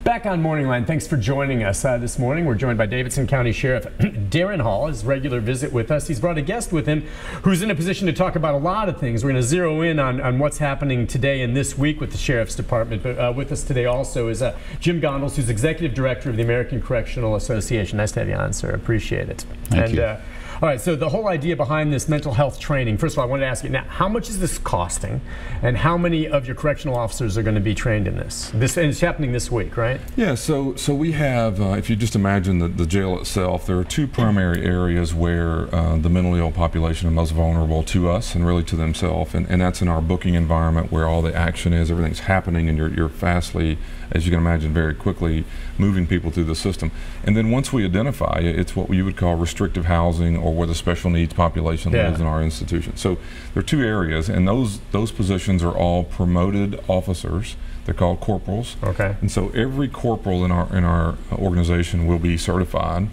Back on Morning Line, thanks for joining us this morning. We're joined by Davidson County Sheriff Daron Hall, his regular visit with us. He's brought a guest with him who's in a position to talk about a lot of things. We're going to zero in on what's happening today and this week with the Sheriff's Department. But with us today also is Jim Gondles, who's Executive Director of the American Correctional Association. Nice to have you on, sir. Appreciate it. Thank you. All right, so the whole idea behind this mental health training, first of all, I wanted to ask you, now, how much is this costing, and how many of your correctional officers are going to be trained in this? And it's happening this week, right? Yeah, so we have, if you just imagine the jail itself, there are two primary areas where the mentally ill population are most vulnerable to us and really to themselves, and that's in our booking environment where all the action is, everything's happening, and you're fastly, as you can imagine, very quickly moving people through the system. And then once we identify it, it's what you would call restrictive housing, or where the special needs population lives in our institution. So there are two areas, and those positions are all promoted officers. They're called corporals. Okay. And so every corporal in our organization will be certified,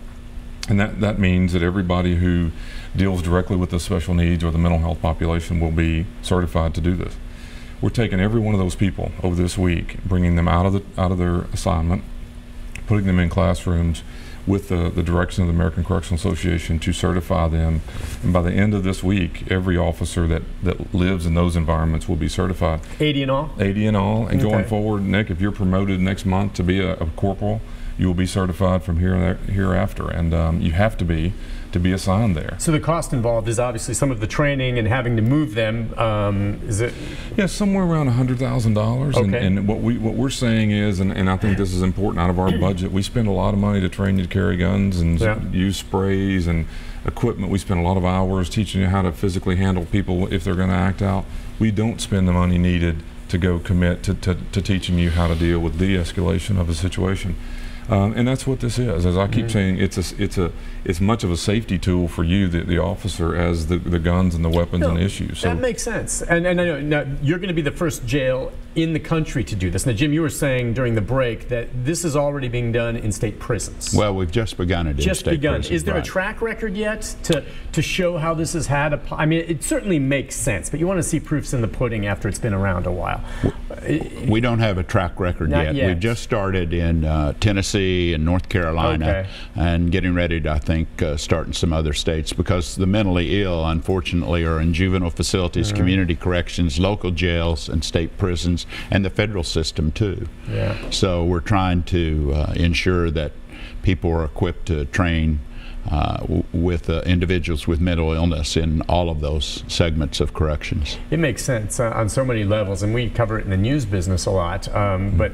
and that means that everybody who deals directly with the special needs or the mental health population will be certified to do this. We're taking every one of those people over this week, bringing them out of their assignment, putting them in classrooms with the direction of the American Correctional Association to certify them. And by the end of this week, every officer that lives in those environments will be certified. 80 in all? 80 in all. And going forward, Nick, if you're promoted next month to be a corporal, you will be certified from hereafter. And you have to be assigned there. So the cost involved is obviously some of the training and having to move them. Is it? Yeah, somewhere around $100,000. Okay. And what we're saying is, and I think this is important, out of our budget, we spend a lot of money to train you to carry guns and use sprays and equipment. We spend a lot of hours teaching you how to physically handle people if they're going to act out. We don't spend the money needed to go commit to teaching you how to deal with de-escalation of a situation. And that's what this is. As I keep saying, it's much of a safety tool for you, the officer, as the guns and the weapons and issues. So that makes sense. And I know now you're going to be the first jail in the country to do this. Now, Jim, you were saying during the break that this is already being done in state prisons. Well, we've just begun it in state prisons. Is there a track record yet to show how this has had a? I mean, it certainly makes sense, but you want to see proofs in the pudding after it's been around a while. We don't have a track record yet. We've just started in Tennessee and North Carolina, and getting ready to, I think, start in some other states, because the mentally ill, unfortunately, are in juvenile facilities, community corrections, local jails, and state prisons, and the federal system too. So we're trying to ensure that people are equipped to train with individuals with mental illness in all of those segments of corrections. It makes sense on so many levels, and we cover it in the news business a lot. But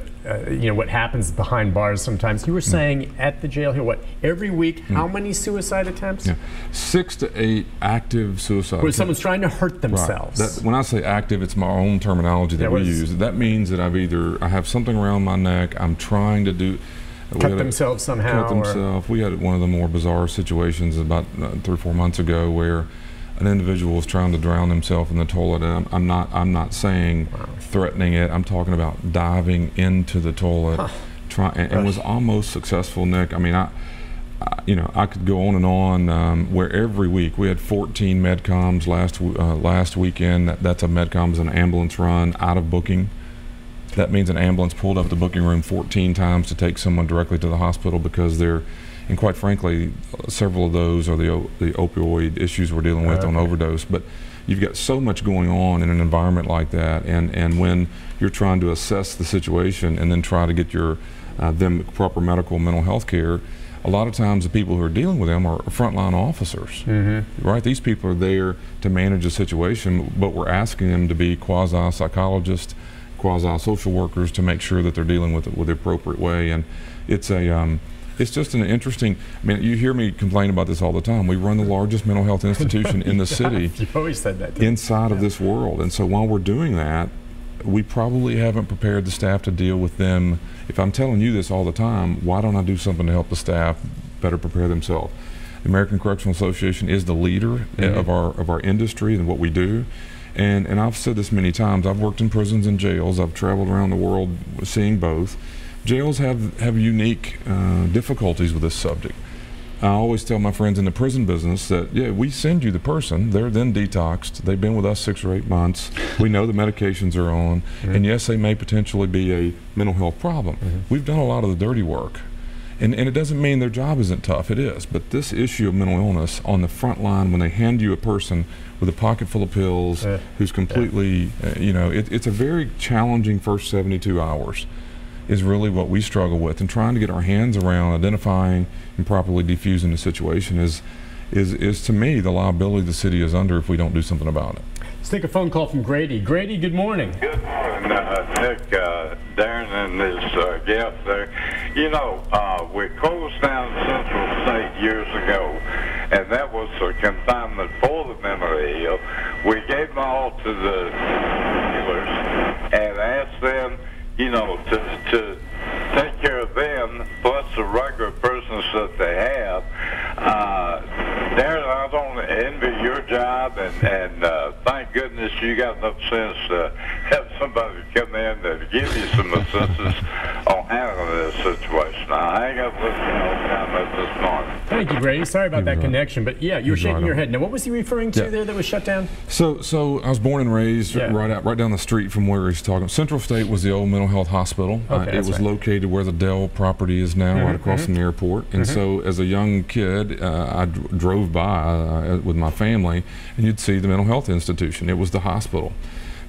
you know what happens behind bars sometimes. You were saying at the jail here, what, every week, how many suicide attempts? 6 to 8 active suicide attempts. Someone's trying to hurt themselves. Right. When I say active, it's my own terminology that we use. That means that I have something around my neck. I'm trying to do. Cut themselves somehow. Cut themselves. We had one of the more bizarre situations about 3 or 4 months ago where an individual was trying to drown himself in the toilet. And I'm not saying threatening it. I'm talking about diving into the toilet, and was almost successful, Nick. I mean, I could go on and on. Where every week we had 14 medcoms last weekend. That's a medcom is an ambulance run out of booking. That means an ambulance pulled up the booking room 14 times to take someone directly to the hospital, because they're, and quite frankly, several of those are the opioid issues we're dealing with on overdose. But you've got so much going on in an environment like that, and when you're trying to assess the situation and then try to get them proper medical mental health care, a lot of times the people who are dealing with them are frontline officers, right? These people are there to manage a situation, but we're asking them to be quasi-psychologists, quasi-social workers, to make sure that they're dealing with it with the appropriate way. And it's just an interesting, I mean, you hear me complain about this all the time. We run the largest mental health institution in the city. You've always said that. Inside of this world. And so while we're doing that, we probably haven't prepared the staff to deal with them. If I'm telling you this all the time, why don't I do something to help the staff better prepare themselves? The American Correctional Association is the leader of our industry and what we do. And I've said this many times. I've worked in prisons and jails. I've traveled around the world seeing both. Jails have unique difficulties with this subject. I always tell my friends in the prison business that, yeah, we send you the person. They're then detoxed. They've been with us 6 or 8 months. We know the medications are on. And yes, they may potentially be a mental health problem. We've done a lot of the dirty work. And it doesn't mean their job isn't tough. It is. But this issue of mental illness on the front line, when they hand you a person with a pocket full of pills who's completely, you know, it's a very challenging first 72 hours is really what we struggle with. And trying to get our hands around identifying and properly defusing the situation is to me the liability the city is under if we don't do something about it. Let's take a phone call from Grady. Grady, good morning. Good morning, Nick, Daron, and this guest there. You know, we closed down Central State years ago, and that was a confinement for the mentally ill. We gave them all to the dealers and asked them, you know, to take care of them, plus the regular persons that they have. Darren, I don't envy your job, and thank goodness you got enough sense to have somebody come in to give you some assistance on handling this situation. I ain't got to listen to no comment this morning. Thank you, Grady. Sorry about that connection, but yeah, you were shaking your head. Now, what was he referring to there that was shut down? So I was born and raised right down the street from where he's talking. Central State was the old mental health hospital. It was located where the Dell property is now, right across from the airport. And so as a young kid, I drove by with my family, and you'd see the mental health institution. It was the hospital.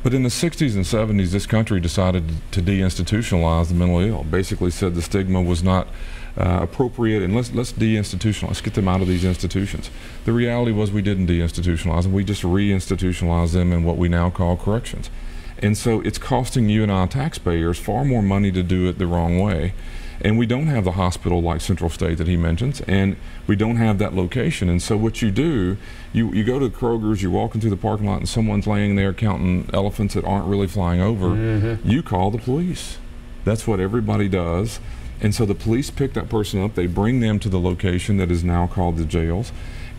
But in the 60s and 70s, this country decided to deinstitutionalize the mentally ill. Basically said the stigma was not appropriate, and let's deinstitutionalize, let's get them out of these institutions. The reality was we didn't deinstitutionalize them, we just reinstitutionalized them in what we now call corrections. And so it's costing you and I taxpayers far more money to do it the wrong way. And we don't have the hospital like Central State that he mentions, and we don't have that location. And so what you do, you go to Kroger's, you walk into the parking lot and someone's laying there counting elephants that aren't really flying over, you call the police. That's what everybody does. And so the police pick that person up, they bring them to the location that is now called the jails,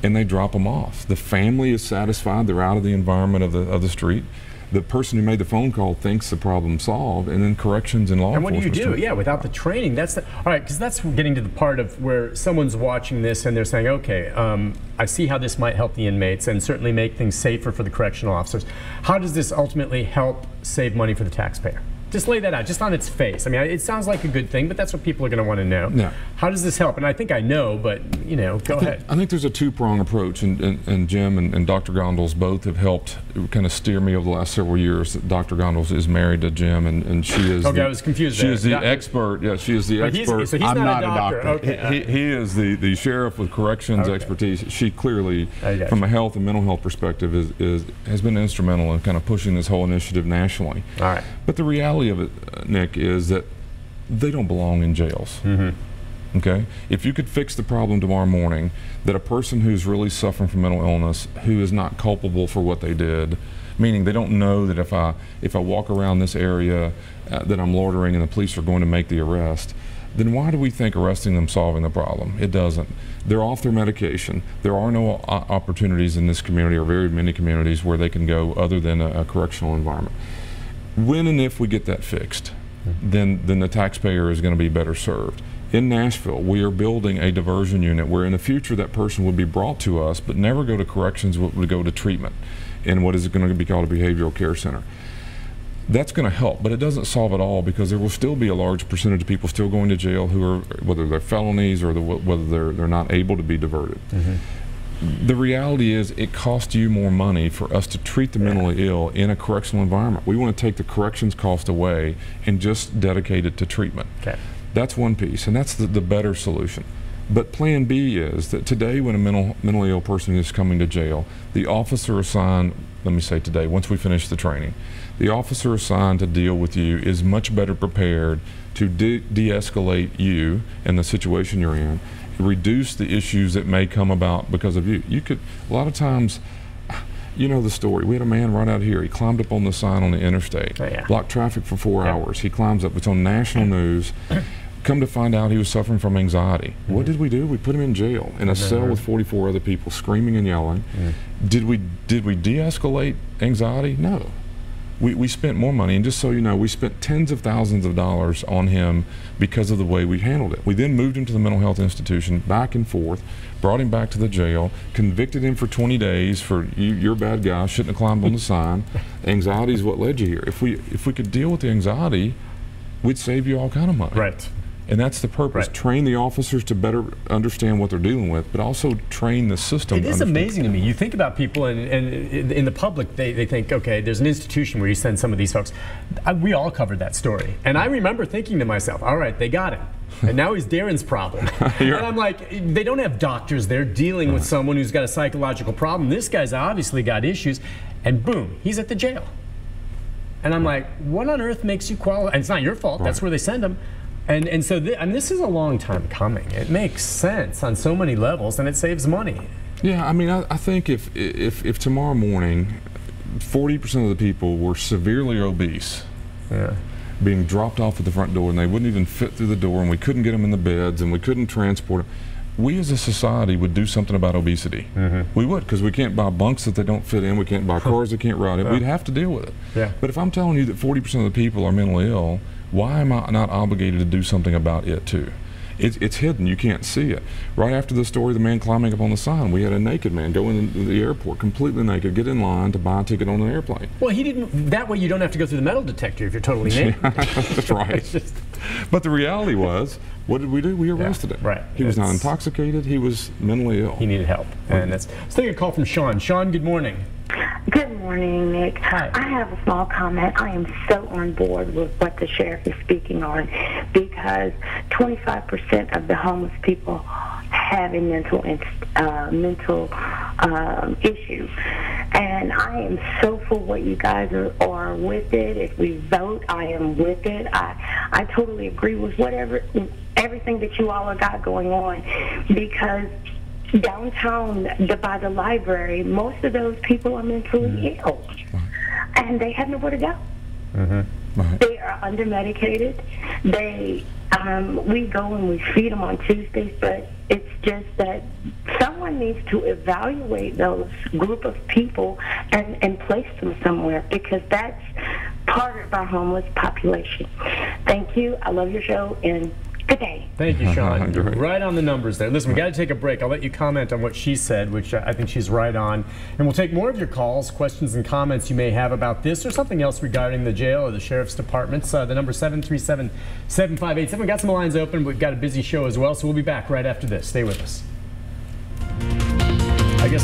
and they drop them off. The family is satisfied, they're out of the environment of the street. The person who made the phone call thinks the problem's solved, and then corrections and law enforcement. And what do you do? Yeah, without the training, that's the, all right, because that's getting to the part of where someone's watching this and they're saying, okay, I see how this might help the inmates and certainly make things safer for the correctional officers. How does this ultimately help save money for the taxpayer? Just lay that out, just on its face. I mean, it sounds like a good thing, but that's what people are going to want to know. Yeah. How does this help? And I think I know, but, you know, go ahead. I think there's a two-prong approach, and Jim and Dr. Gondles both have helped kind of steer me over the last several years. Dr. Gondles is married to Jim, and she is I was confused She is the expert. Yeah, she is the expert. So he's I'm not a doctor. Okay. He is the sheriff with corrections expertise. She clearly, from a health and mental health perspective, has been instrumental in kind of pushing this whole initiative nationally. All right. But the reality of it, Nick, is that they don't belong in jails. Okay? If you could fix the problem tomorrow morning that a person who's really suffering from mental illness, who is not culpable for what they did, meaning they don't know that if I walk around this area that I'm loitering and the police are going to make the arrest, then why do we think arresting them solving the problem? It doesn't. They're off their medication. There are no opportunities in this community, or very many communities, where they can go other than a correctional environment. When and if we get that fixed, then the taxpayer is going to be better served. In Nashville, we are building a diversion unit where in the future that person would be brought to us but never go to corrections, would go to treatment in what is going to be called a behavioral care center. That's going to help, but it doesn't solve it all, because there will still be a large percentage of people still going to jail who are, whether they're felonies or whether they're not able to be diverted. The reality is it costs you more money for us to treat the mentally ill in a correctional environment. We want to take the corrections cost away and just dedicate it to treatment. Okay. That's one piece, and that's the better solution. But plan B is that today, when a mentally ill person is coming to jail, the officer assigned, let me say today, once we finish the training, the officer assigned to deal with you is much better prepared to de-escalate you and the situation you're in, reduce the issues that may come about because of you. You could, a lot of times, you know the story. We had a man right out here. He climbed up on the sign on the interstate, blocked traffic for 4 hours. He climbs up. It's on national news. Come to find out he was suffering from anxiety. What did we do? We put him in jail in a cell with 44 other people screaming and yelling. Did we de-escalate anxiety? No. We spent more money, and just so you know, we spent tens of thousands of dollars on him because of the way we handled it. We then moved him to the mental health institution, back and forth, brought him back to the jail, convicted him for 20 days for you're a bad guy, shouldn't have climbed on the sign. Anxiety is what led you here. If we could deal with the anxiety, we'd save you all kind of money. Right. And that's the purpose. Right. Train the officers to better understand what they're dealing with, but also train the system. It is amazing to me. You think about people, and in the public, they think, okay, there's an institution where you send some of these folks. We all covered that story. And I remember thinking to myself, all right, they got him. And now he's Daron's problem. And I'm like, they don't have doctors there dealing with someone who's got a psychological problem. This guy's obviously got issues. And boom, he's at the jail. And I'm like, what on earth makes you qualify? And it's not your fault. That's where they send him. And so this is a long time coming. It makes sense on so many levels, and it saves money. Yeah, I mean, I think if tomorrow morning 40% of the people were severely obese, being dropped off at the front door, and they wouldn't even fit through the door, and we couldn't get them in the beds, and we couldn't transport them, we as a society would do something about obesity. We would, because we can't buy bunks that they don't fit in, we can't buy cars that can't ride it, we'd have to deal with it. Yeah. But if I'm telling you that 40% of the people are mentally ill, why am I not obligated to do something about it too? It's hidden, you can't see it. Right after the story, the man climbing up on the sign, we had a naked man go into the airport, completely naked, get in line to buy a ticket on an airplane. Well, he didn't, that way you don't have to go through the metal detector if you're totally naked. That's right. But the reality was, what did we do? We arrested him. Right. He was not intoxicated, he was mentally ill. He needed help. And let's take a call from Sean. Sean, good morning. Good morning, Nick. Hi. I have a small comment. I am so on board with what the sheriff is speaking on, because 25% of the homeless people have a mental issue. And I am so for what you guys are with it. If we vote, I am with it. I totally agree with everything that you all have got going on, because downtown by the library, most of those people are mentally ill, and they have nowhere to go. They are under-medicated. We go and we feed them on Tuesdays, but it's just that someone needs to evaluate those group of people and place them somewhere, because that's part of our homeless population. Thank you. I love your show, and good day. Thank you, Sean. You're right on the numbers there. Listen, we got to take a break. I'll let you comment on what she said, which I think she's right on. And we'll take more of your calls, questions, and comments you may have about this or something else regarding the jail or the sheriff's departments. The number 737-7587. We've got some lines open. We've got a busy show as well, so we'll be back right after this. Stay with us. I guess